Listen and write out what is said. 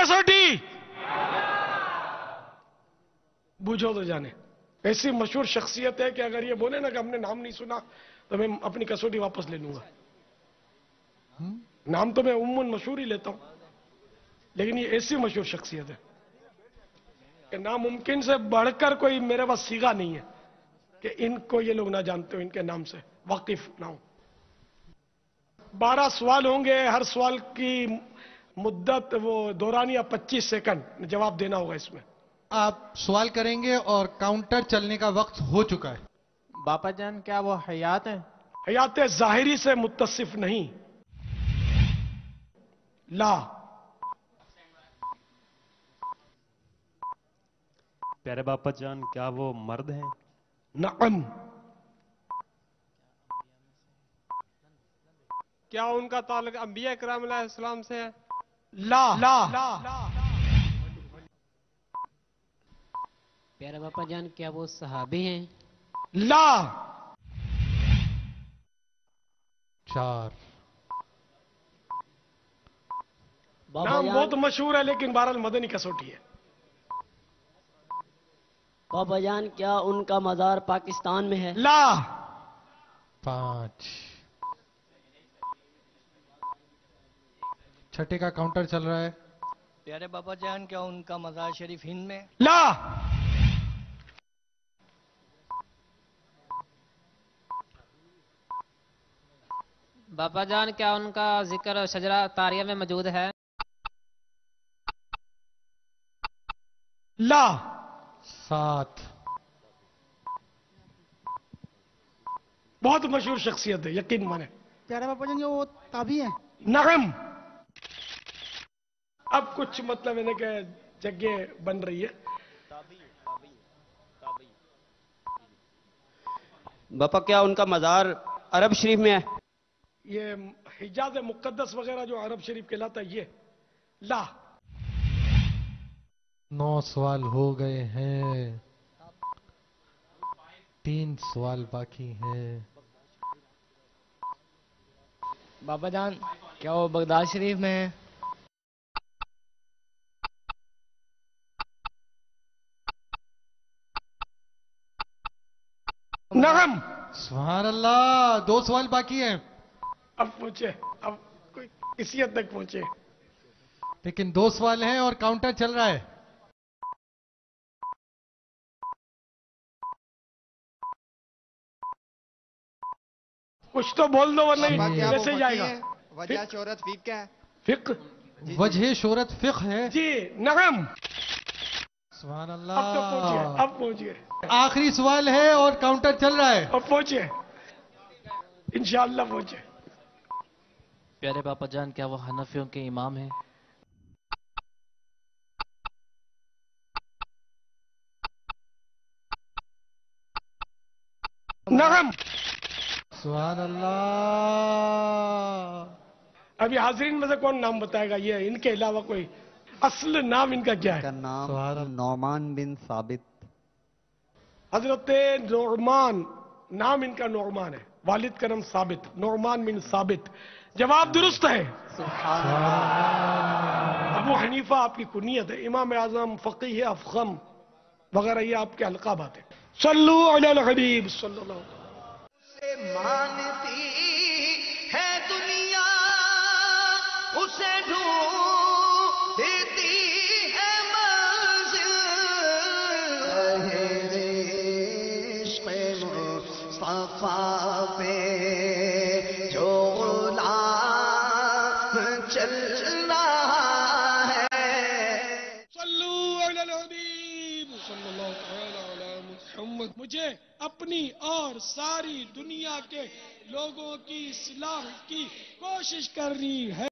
कसौटी? बूझो तो जाने। ऐसी मशहूर शख्सियत है कि अगर ये बोले ना कि हमने नाम नहीं सुना तो मैं अपनी कसौटी वापस ले लूंगा। नाम तो मैं उम्मन मशहूर ही लेता हूं, लेकिन ये ऐसी मशहूर शख्सियत है कि नामुमकिन से बढ़कर कोई मेरे पास सीगा नहीं है कि इनको ये लोग ना जानते हो, इनके नाम से वाकिफ ना हो। 12 सवाल होंगे, हर सवाल की मुद्दत वो दौरानिया 25 सेकंड जवाब देना होगा। इसमें आप सवाल करेंगे और काउंटर चलने का वक्त हो चुका है। बापा जान क्या वो हयात हैं? हयात ज़ाहिरी से मुत्तसिफ नहीं। ला। प्यारे बापा जान क्या वो मर्द हैं? नअम। क्या उनका ताल्लुक अंबिया इकराम अलैहिस्सलाम से है? ला। ला। प्यारे बापा जान क्या वो सहाबी हैं? ला। 4। नाम बहुत मशहूर है लेकिन बहरहाल मदनी कसौटी है। बाबा जान क्या उनका मज़ार पाकिस्तान में है? ला। 5। छठे का काउंटर चल रहा है। प्यारे बाबा जान क्या उनका मज़ार शरीफ हिंद में? ला। बाबा जान क्या उनका जिक्र शजरा तारिया में मौजूद है? ला। 7। बहुत मशहूर शख्सियत है, यकीन माने। प्यारे बाबा जान वो ताबी हैं? नगम। अब कुछ मतलब इन्हें के जगह बन रही है। बापा क्या उनका मज़ार अरब शरीफ में है? ये हिजाज मुकद्दस वगैरह जो अरब शरीफ कहलाता है ये। ला। 9 सवाल हो गए हैं, 3 सवाल बाकी हैं। बाबा जान क्या वो बगदाद शरीफ में है? नगम। सुभान अल्लाह, 2 सवाल बाकी हैं। अब पहुंचे, अब कोई इसी हद तक पहुंचे। लेकिन 2 सवाल हैं और काउंटर चल रहा है। कुछ तो बोल दो वरना बाबा क्या कैसे जाएगा। वजह शोहरत फिक क्या है? फिक। वजह शोहरत फिक्र है जी। नगम। सुभान अब तो पहुंचे, अल्लाह। अब पहुंचे। आखिरी सवाल है और काउंटर चल रहा है। अब पहुंचे, इंशाअल्लाह पहुंचे। प्यारे बापा जान क्या वो हनफियों के इमाम हैं? नगम। सुभान अल्लाह। अभी हाजिरीन में से कौन नाम बताएगा? ये इनके अलावा कोई असल नाम इनका क्या है? का नाम नौमान बिन साबित। हजरत नौमान, नाम इनका नौमान है, वालिद का नाम साबित, नौमान बिन साबित। जवाब दुरुस्त है। अबू हनीफा आपकी कुनियत है, इमाम आजम, फकीह अफखम वगैरह ये आपके अलकाबात है। सल्लु अलल हबीब सल्लल्लाहु अलैहि वसल्लम। मानती है दुनिया उसे ढूंढती है मंजिल, इश्क़ मुस्तफ़ा पे जो गुलाम चल रहा है। सल्लु अलल हबीब सल्लल्लाहु अलैहि वसल्लम। मुझे अपनी और सारी दुनिया के लोगों की इस्लाह की कोशिश करनी है।